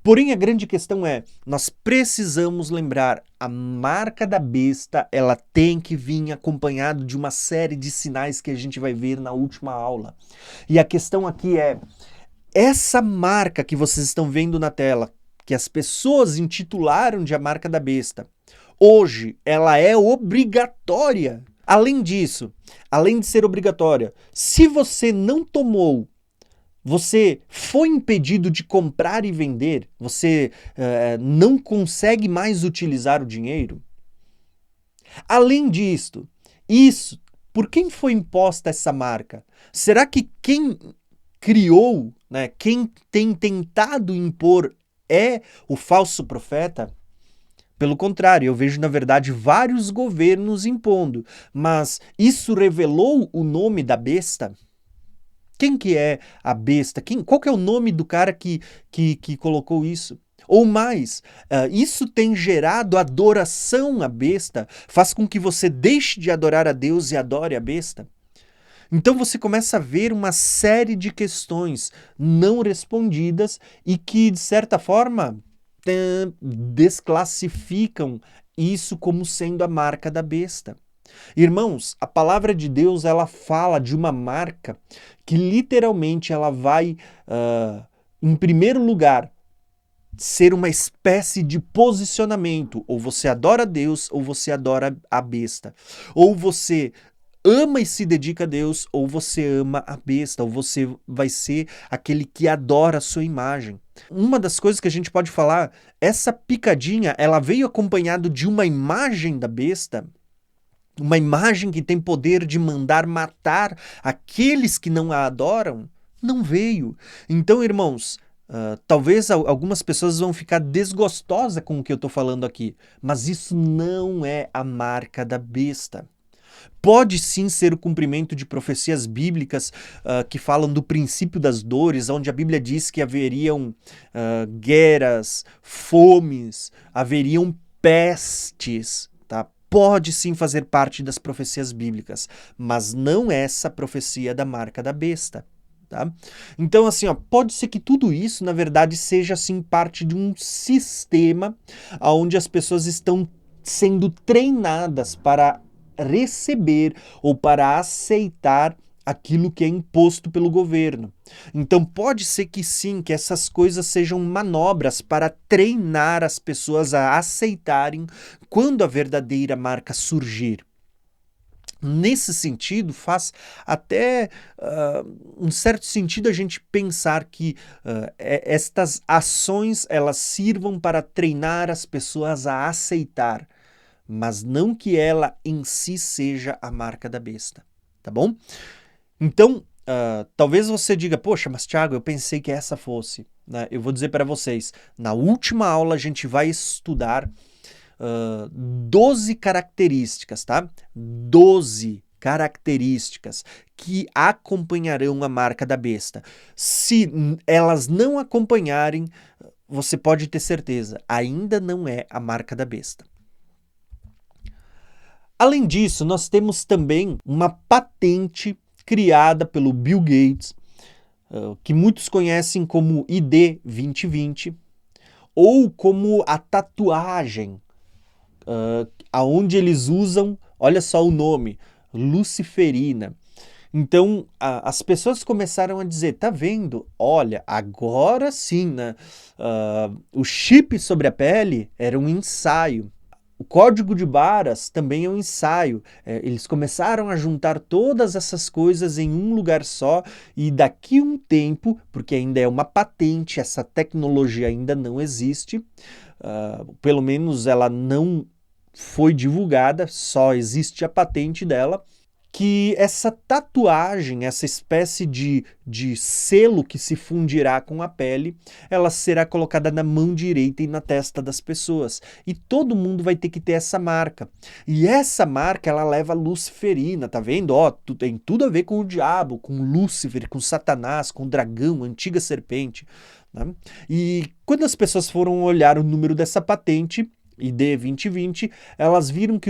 Porém, a grande questão é, nós precisamos lembrar, a marca da besta, ela tem que vir acompanhado de uma série de sinais que a gente vai ver na última aula. E a questão aqui é, essa marca que vocês estão vendo na tela, que as pessoas intitularam de a marca da besta, hoje ela é obrigatória. Além disso, além de ser obrigatória, se você não tomou, você foi impedido de comprar e vender? Você não consegue mais utilizar o dinheiro? Além disto, por quem foi imposta essa marca? Será que quem criou, né, quem tem tentado impor é o falso profeta? Pelo contrário, eu vejo, na verdade, vários governos impondo. Mas isso revelou o nome da besta? Quem que é a besta? Qual que é o nome do cara que colocou isso? Ou mais, isso tem gerado adoração à besta? Faz com que você deixe de adorar a Deus e adore a besta? Então você começa a ver uma série de questões não respondidas e que, de certa forma, desclassificam isso como sendo a marca da besta. Irmãos, a palavra de Deus ela fala de uma marca que literalmente ela vai, em primeiro lugar, ser uma espécie de posicionamento. Ou você adora Deus ou você adora a besta. Ou você ama e se dedica a Deus ou você ama a besta. Ou você vai ser aquele que adora a sua imagem. Uma das coisas que a gente pode falar, essa picadinha ela veio acompanhado de uma imagem da besta. Uma imagem que tem poder de mandar matar aqueles que não a adoram, não veio. Então, irmãos, talvez algumas pessoas vão ficar desgostosas com o que eu estou falando aqui, mas isso não é a marca da besta. Pode sim ser o cumprimento de profecias bíblicas que falam do princípio das dores, onde a Bíblia diz que haveriam guerras, fomes, haveriam pestes, tá? Pode sim fazer parte das profecias bíblicas, mas não essa profecia da marca da besta. Tá? Então, assim, ó, pode ser que tudo isso, na verdade, seja assim parte de um sistema onde as pessoas estão sendo treinadas para receber ou para aceitar aquilo que é imposto pelo governo. Então pode ser que sim, que essas coisas sejam manobras para treinar as pessoas a aceitarem quando a verdadeira marca surgir. Nesse sentido, faz até um certo sentido a gente pensar que estas ações elas sirvam para treinar as pessoas a aceitar, mas não que ela em si seja a marca da besta, tá bom? Então, talvez você diga, poxa, mas Thiago, eu pensei que essa fosse. Né? Eu vou dizer para vocês, na última aula a gente vai estudar 12 características, tá? 12 características que acompanharão a marca da besta. Se elas não acompanharem, você pode ter certeza, ainda não é a marca da besta. Além disso, nós temos também uma patente criada pelo Bill Gates, que muitos conhecem como ID 2020, ou como a tatuagem, aonde eles usam, olha só o nome, luciferina. Então, as pessoas começaram a dizer, tá vendo? Olha, agora sim, né? O chip sobre a pele era um ensaio. O código de barras também é um ensaio. Eles começaram a juntar todas essas coisas em um lugar só e daqui a um tempo, porque ainda é uma patente, essa tecnologia ainda não existe, pelo menos ela não foi divulgada, só existe a patente dela, que essa tatuagem, essa espécie de selo que se fundirá com a pele, ela será colocada na mão direita e na testa das pessoas. E todo mundo vai ter que ter essa marca. E essa marca, ela leva luciferina, tá vendo? Ó, tem tudo a ver com o diabo, com Lúcifer, com Satanás, com o dragão, a antiga serpente, né? E quando as pessoas foram olhar o número dessa patente, ID 2020, elas viram que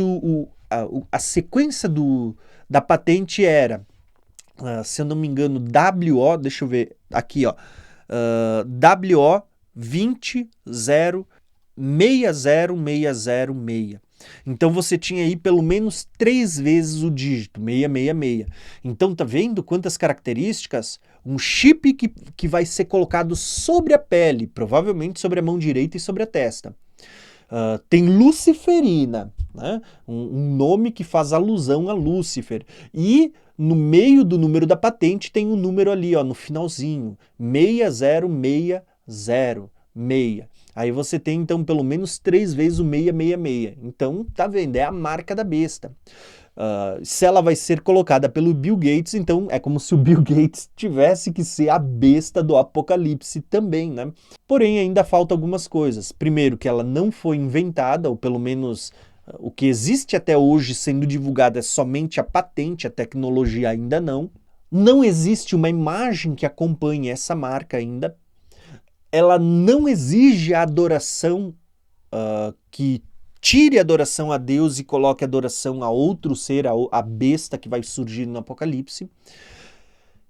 a sequência da patente era, se eu não me engano, WO, deixa eu ver aqui, ó, WO 2060606. Então você tinha aí pelo menos 3 vezes o dígito, 666. Então tá vendo quantas características? Um chip que vai ser colocado sobre a pele, provavelmente sobre a mão direita e sobre a testa. Tem luciferina, né? Um nome que faz alusão a Lúcifer. E no meio do número da patente tem um número ali, ó, no finalzinho, 60606. Aí você tem então pelo menos 3 vezes o 666. Então, tá vendo? É a marca da besta. Se ela vai ser colocada pelo Bill Gates, então é como se o Bill Gates tivesse que ser a besta do apocalipse também, né? Porém, ainda falta algumas coisas. Primeiro, que ela não foi inventada, ou pelo menos o que existe até hoje sendo divulgado é somente a patente, a tecnologia ainda não. Não existe uma imagem que acompanhe essa marca ainda. Ela não exige a adoração que tire a adoração a Deus e coloque a adoração a outro ser, a besta que vai surgir no Apocalipse.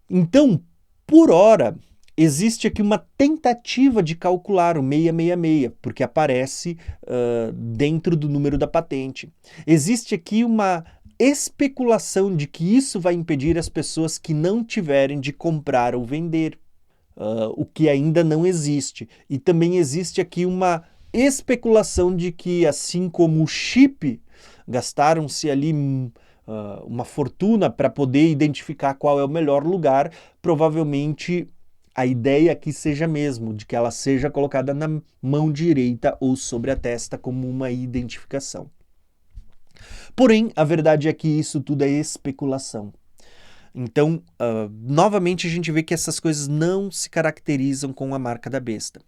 Então, por hora, existe aqui uma tentativa de calcular o 666, porque aparece dentro do número da patente. Existe aqui uma especulação de que isso vai impedir as pessoas que não tiverem de comprar ou vender, o que ainda não existe. E também existe aqui uma especulação de que, assim como o chip, gastaram-se ali uma fortuna para poder identificar qual é o melhor lugar, provavelmente a ideia aqui seja mesmo, de que ela seja colocada na mão direita ou sobre a testa como uma identificação. Porém, a verdade é que isso tudo é especulação. Então, novamente a gente vê que essas coisas não se caracterizam com a marca da besta.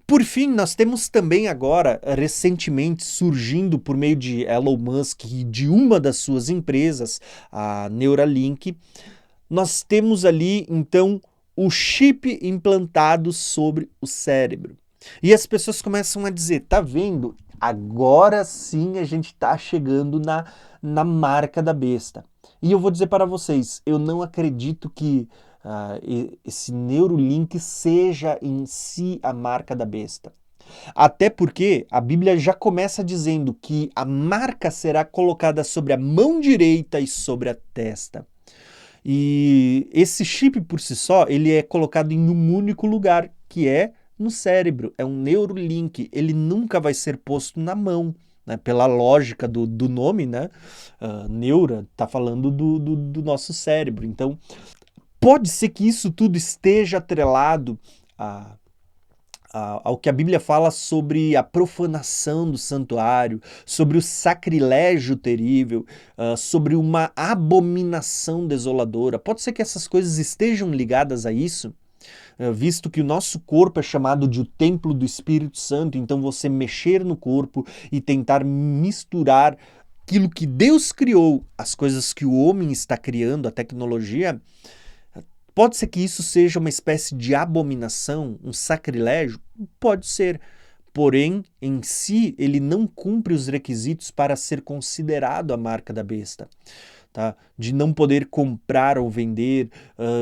Por fim, nós temos também agora, recentemente, surgindo por meio de Elon Musk e de uma das suas empresas, a Neuralink, nós temos ali, então, o chip implantado sobre o cérebro. E as pessoas começam a dizer, tá vendo? Agora sim a gente está chegando na marca da besta. E eu vou dizer para vocês, eu não acredito que esse Neuralink seja em si a marca da besta. Até porque a Bíblia já começa dizendo que a marca será colocada sobre a mão direita e sobre a testa. E esse chip por si só, ele é colocado em um único lugar, que é no cérebro. É um Neuralink, ele nunca vai ser posto na mão. Né, pela lógica do nome, né? Neura está falando do nosso cérebro. Então, pode ser que isso tudo esteja atrelado ao que a Bíblia fala sobre a profanação do santuário, sobre o sacrilégio terrível, sobre uma abominação desoladora. Pode ser que essas coisas estejam ligadas a isso, visto que o nosso corpo é chamado de o templo do Espírito Santo, então você mexer no corpo e tentar misturar aquilo que Deus criou, as coisas que o homem está criando, a tecnologia, pode ser que isso seja uma espécie de abominação, um sacrilégio? Pode ser. Porém, em si, ele não cumpre os requisitos para ser considerado a marca da besta. Tá? De não poder comprar ou vender,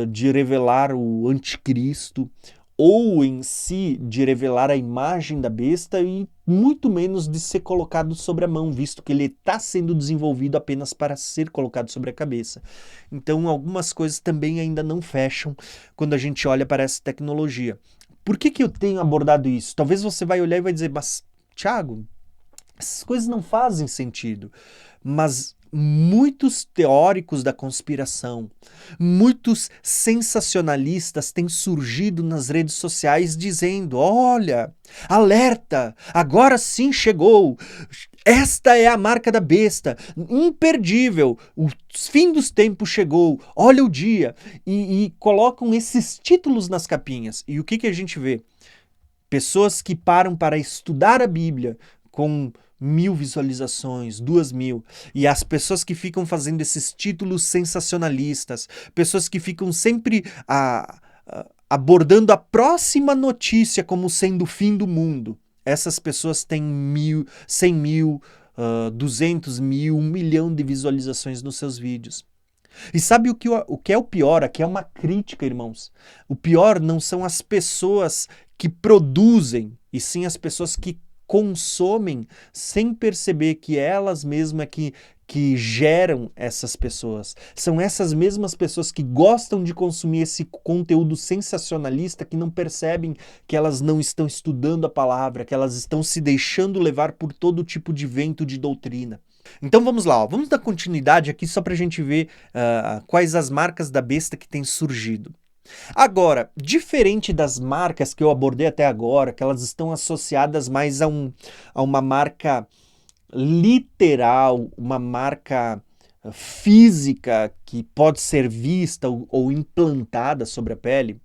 de revelar o anticristo, ou em si de revelar a imagem da besta e muito menos de ser colocado sobre a mão, visto que ele está sendo desenvolvido apenas para ser colocado sobre a cabeça. Então algumas coisas também ainda não fecham quando a gente olha para essa tecnologia. Por que eu tenho abordado isso? Talvez você vai olhar e vai dizer, mas Thiago, essas coisas não fazem sentido. Mas muitos teóricos da conspiração, muitos sensacionalistas têm surgido nas redes sociais dizendo, olha, alerta, agora sim chegou, esta é a marca da besta, imperdível, o fim dos tempos chegou, olha o dia, e colocam esses títulos nas capinhas. E o que a gente vê? Pessoas que param para estudar a Bíblia com 1.000 visualizações, 2.000, e as pessoas que ficam fazendo esses títulos sensacionalistas, pessoas que ficam sempre abordando a próxima notícia como sendo o fim do mundo, essas pessoas têm 1.000, 100.000, 200.000, 1 milhão de visualizações nos seus vídeos. E sabe o que é o pior? Aqui é uma crítica, irmãos. O pior não são as pessoas que produzem, e sim as pessoas que consomem sem perceber que elas mesmas que geram essas pessoas. São essas mesmas pessoas que gostam de consumir esse conteúdo sensacionalista que não percebem que elas não estão estudando a palavra, que elas estão se deixando levar por todo tipo de vento de doutrina. Então vamos lá, vamos dar continuidade aqui só para a gente ver quais as marcas da besta que têm surgido. Agora, diferente das marcas que eu abordei até agora, que elas estão associadas mais a uma marca literal, uma marca física que pode ser vista ou implantada sobre a pele,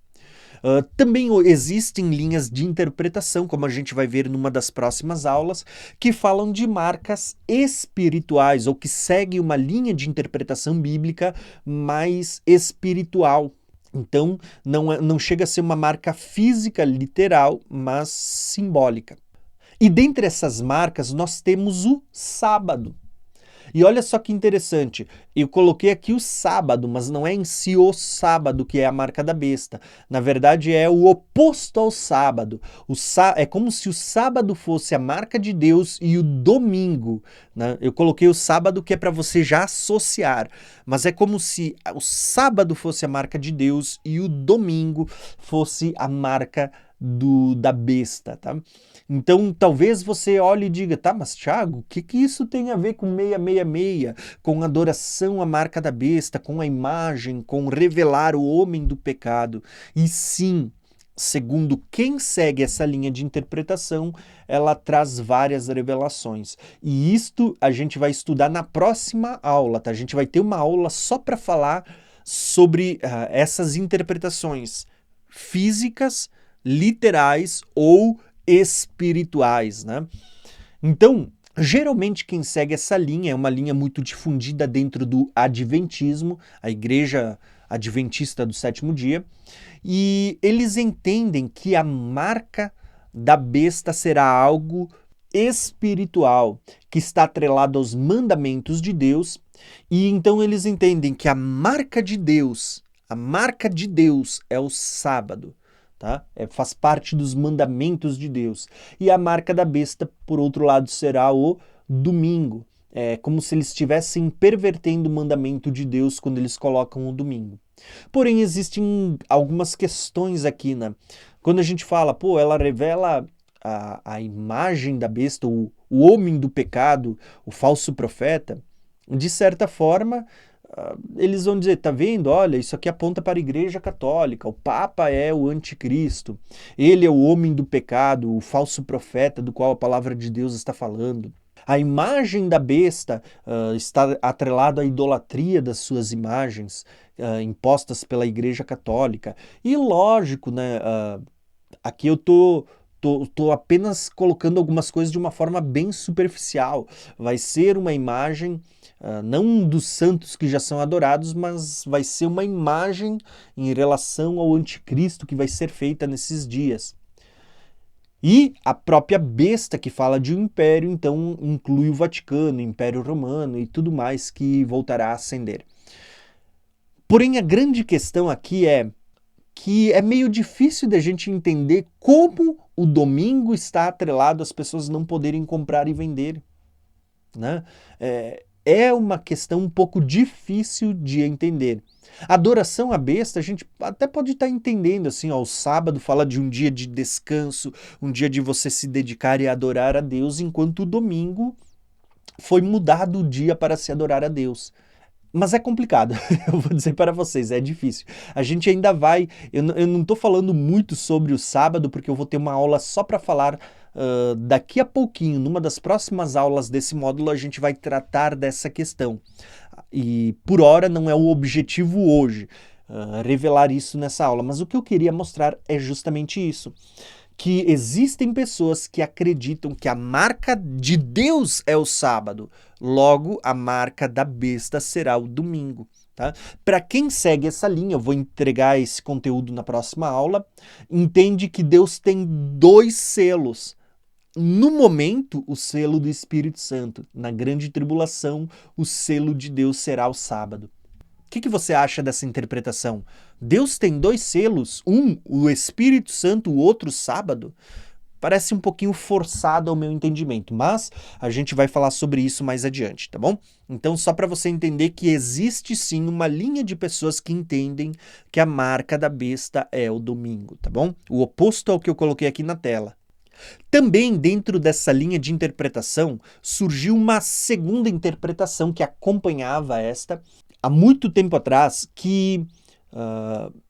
também existem linhas de interpretação, como a gente vai ver numa das próximas aulas, que falam de marcas espirituais, ou que seguem uma linha de interpretação bíblica mais espiritual. Então, não chega a ser uma marca física, literal, mas simbólica. E dentre essas marcas, nós temos o sábado. E olha só que interessante, eu coloquei aqui o sábado, mas não é em si o sábado que é a marca da besta. Na verdade, é o oposto ao sábado. É como se o sábado fosse a marca de Deus e o domingo, né? Eu coloquei o sábado que é para você já associar, mas é como se o sábado fosse a marca de Deus e o domingo fosse a marca da besta, tá? Então, talvez você olhe e diga, tá, mas Thiago, o que isso tem a ver com 666, com adoração à marca da besta, com a imagem, com revelar o homem do pecado? E sim, segundo quem segue essa linha de interpretação, ela traz várias revelações. E isto a gente vai estudar na próxima aula, tá? A gente vai ter uma aula só para falar sobre essas interpretações físicas, literais ou espirituais, né? Então, geralmente quem segue essa linha é uma linha muito difundida dentro do adventismo, a igreja adventista do sétimo dia, e eles entendem que a marca da besta será algo espiritual, que está atrelado aos mandamentos de Deus, e então eles entendem que a marca de Deus é o sábado. Tá? Faz parte dos mandamentos de Deus. E a marca da besta, por outro lado, será o domingo. É como se eles estivessem pervertendo o mandamento de Deus quando eles colocam o domingo. Porém, existem algumas questões aqui, né? Quando a gente fala, ela revela a imagem da besta, o homem do pecado, o falso profeta, de certa forma, eles vão dizer, tá vendo? Olha, isso aqui aponta para a Igreja Católica, o Papa é o anticristo, ele é o homem do pecado, o falso profeta do qual a palavra de Deus está falando. A imagem da besta está atrelada à idolatria das suas imagens impostas pela Igreja Católica. E lógico, né, aqui eu tô tô apenas colocando algumas coisas de uma forma bem superficial. Vai ser uma imagem, não dos santos que já são adorados, mas vai ser uma imagem em relação ao anticristo que vai ser feita nesses dias. E a própria besta que fala de um império, então inclui o Vaticano, o Império Romano e tudo mais que voltará a ascender. Porém, a grande questão aqui é que é meio difícil da gente entender como o domingo está atrelado às pessoas não poderem comprar e vender, né? É uma questão um pouco difícil de entender. Adoração à besta, a gente até pode estar entendendo, assim, ó, o sábado fala de um dia de descanso, um dia de você se dedicar e adorar a Deus, enquanto o domingo foi mudado o dia para se adorar a Deus. Mas é complicado, eu vou dizer para vocês, é difícil. A gente ainda vai, eu não estou falando muito sobre o sábado, porque eu vou ter uma aula só para falar daqui a pouquinho, numa das próximas aulas desse módulo, a gente vai tratar dessa questão. E por hora não é o objetivo hoje, revelar isso nessa aula, mas o que eu queria mostrar é justamente isso. Que existem pessoas que acreditam que a marca de Deus é o sábado, logo a marca da besta será o domingo. Tá? Para quem segue essa linha, eu vou entregar esse conteúdo na próxima aula, entende que Deus tem 2 selos. No momento, o selo do Espírito Santo. Na grande tribulação, o selo de Deus será o sábado. O que você acha dessa interpretação? Deus tem 2 selos, um, o Espírito Santo, o outro, sábado? Parece um pouquinho forçado ao meu entendimento, mas a gente vai falar sobre isso mais adiante, tá bom? Então, só para você entender que existe sim uma linha de pessoas que entendem que a marca da besta é o domingo, tá bom? O oposto ao que eu coloquei aqui na tela. Também dentro dessa linha de interpretação surgiu uma segunda interpretação que acompanhava esta há muito tempo atrás, que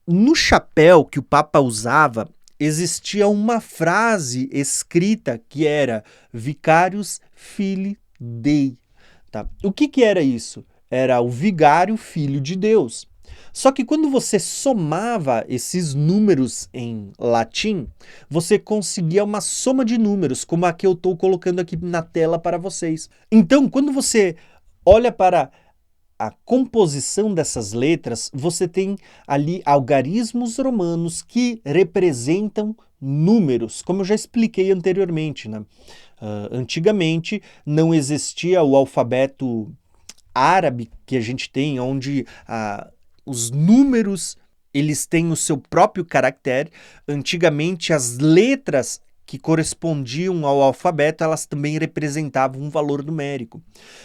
no chapéu que o Papa usava existia uma frase escrita que era Vicarius Filii Dei. Tá? O que era isso? Era o vigário filho de Deus. Só que quando você somava esses números em latim, você conseguia uma soma de números, como a que eu estou colocando aqui na tela para vocês. Então, quando você olha para a composição dessas letras, você tem ali algarismos romanos que representam números, como eu já expliquei anteriormente, né? Antigamente não existia o alfabeto árabe que a gente tem, onde os números eles têm o seu próprio caractere. Antigamente as letras que correspondiam ao alfabeto, elas também representavam um valor numérico.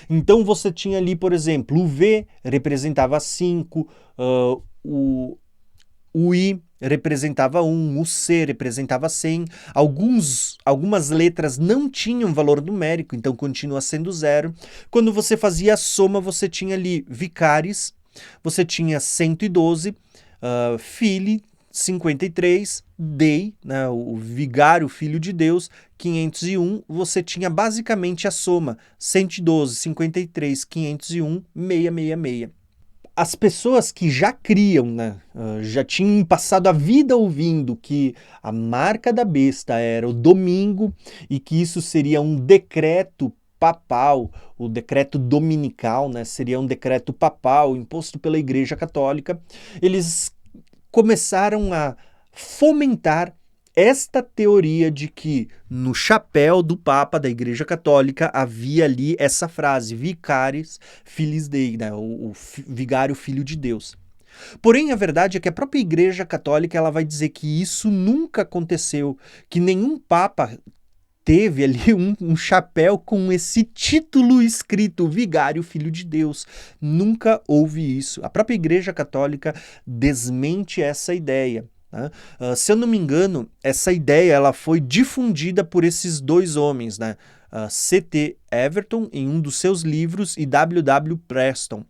Então você tinha ali, por exemplo, o V representava 5, o I representava 1, o C representava 100. Algumas letras não tinham valor numérico, então continua sendo 0. Quando você fazia a soma, você tinha ali Vicaris, você tinha 112, Filii, 53, Dei, né, o vigário, filho de Deus, 501, você tinha basicamente a soma, 112, 53, 501, 666. As pessoas que já criam, né, já tinham passado a vida ouvindo que a marca da besta era o domingo e que isso seria um decreto papal, o decreto dominical, né, seria um decreto papal imposto pela Igreja Católica, eles começaram a fomentar esta teoria de que no chapéu do Papa da Igreja Católica havia ali essa frase, Vicaris Filiis Dei, né, o vigário filho de Deus. Porém, a verdade é que a própria Igreja Católica ela vai dizer que isso nunca aconteceu, que nenhum Papa teve ali um chapéu com esse título escrito, Vigário Filho de Deus. Nunca houve isso. A própria Igreja Católica desmente essa ideia. Né? Se eu não me engano, essa ideia ela foi difundida por esses 2 homens, né? C.T. Everton, em um dos seus livros, e W.W. Preston.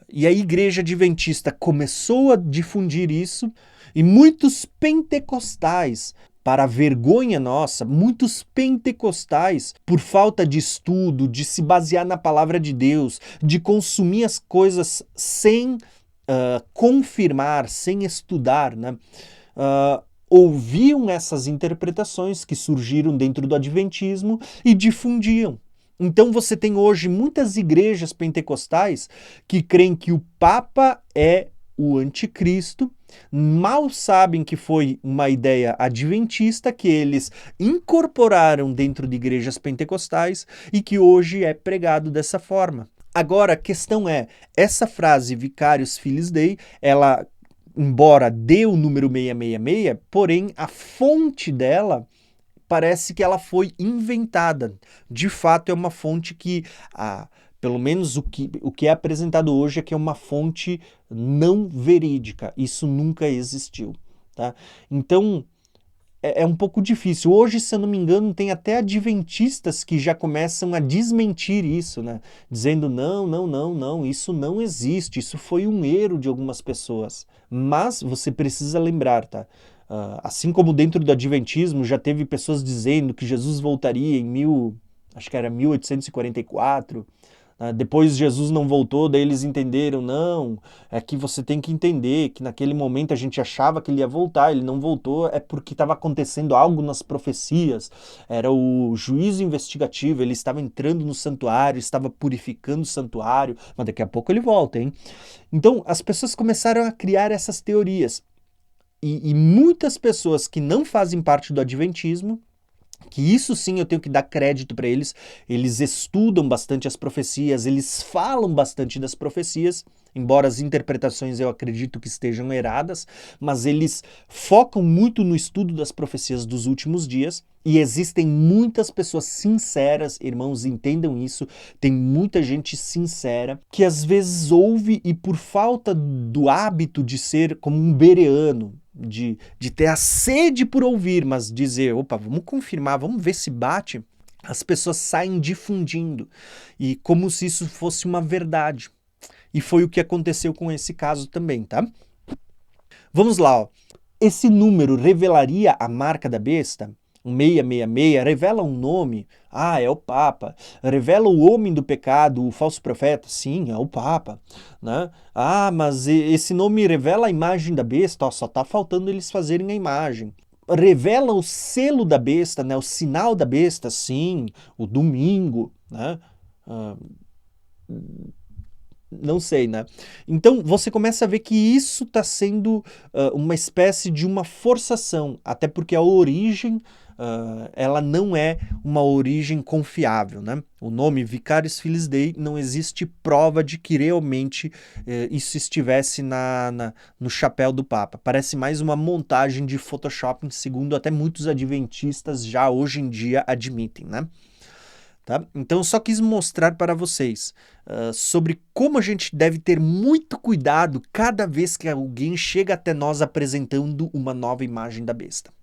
E a Igreja Adventista começou a difundir isso, e muitos pentecostais, para a vergonha nossa, muitos pentecostais, por falta de estudo, de se basear na palavra de Deus, de consumir as coisas sem confirmar, sem estudar, né? ouviam essas interpretações que surgiram dentro do adventismo e difundiam. Então você tem hoje muitas igrejas pentecostais que creem que o Papa é o anticristo, mal sabem que foi uma ideia adventista que eles incorporaram dentro de igrejas pentecostais e que hoje é pregado dessa forma. Agora, a questão é, essa frase Vicarius Filii Dei, ela, embora dê o número 666, porém a fonte dela parece que ela foi inventada. De fato, é uma fonte que, pelo menos o que é apresentado hoje é que é uma fonte não verídica. Isso nunca existiu. Tá? Então, é um pouco difícil. Hoje, se eu não me engano, tem até adventistas que já começam a desmentir isso, né? Dizendo, não, isso não existe, isso foi um erro de algumas pessoas. Mas você precisa lembrar, tá? Assim como dentro do adventismo já teve pessoas dizendo que Jesus voltaria em acho que era 1844, depois Jesus não voltou, daí eles entenderam, não, é que você tem que entender que naquele momento a gente achava que ele ia voltar, ele não voltou, é porque estava acontecendo algo nas profecias, era o juízo investigativo, ele estava entrando no santuário, estava purificando o santuário, mas daqui a pouco ele volta, hein? Então as pessoas começaram a criar essas teorias. E muitas pessoas que não fazem parte do adventismo, que isso sim eu tenho que dar crédito para eles estudam bastante as profecias, eles falam bastante das profecias, embora as interpretações eu acredito que estejam erradas, mas eles focam muito no estudo das profecias dos últimos dias, e existem muitas pessoas sinceras, irmãos, entendam isso, tem muita gente sincera, que às vezes ouve e por falta do hábito de ser como um bereano, de ter a sede por ouvir, mas dizer, opa, vamos confirmar, vamos ver se bate, as pessoas saem difundindo, e como se isso fosse uma verdade. E foi o que aconteceu com esse caso também, tá? Vamos lá, ó. Esse número revelaria a marca da besta? Um 666 revela um nome? É o Papa. Revela o homem do pecado, o falso profeta? Sim, é o Papa. Né? Mas esse nome revela a imagem da besta? Só está faltando eles fazerem a imagem. Revela o selo da besta, né? O sinal da besta? Sim, o domingo. Né? Não sei, né? Então você começa a ver que isso está sendo uma espécie de uma forçação, até porque a origem ela não é uma origem confiável, né? O nome Vicarius Filii Dei não existe prova de que realmente isso estivesse no chapéu do Papa. Parece mais uma montagem de Photoshop, segundo até muitos adventistas já hoje em dia admitem, né? Tá? Então eu só quis mostrar para vocês sobre como a gente deve ter muito cuidado cada vez que alguém chega até nós apresentando uma nova imagem da besta.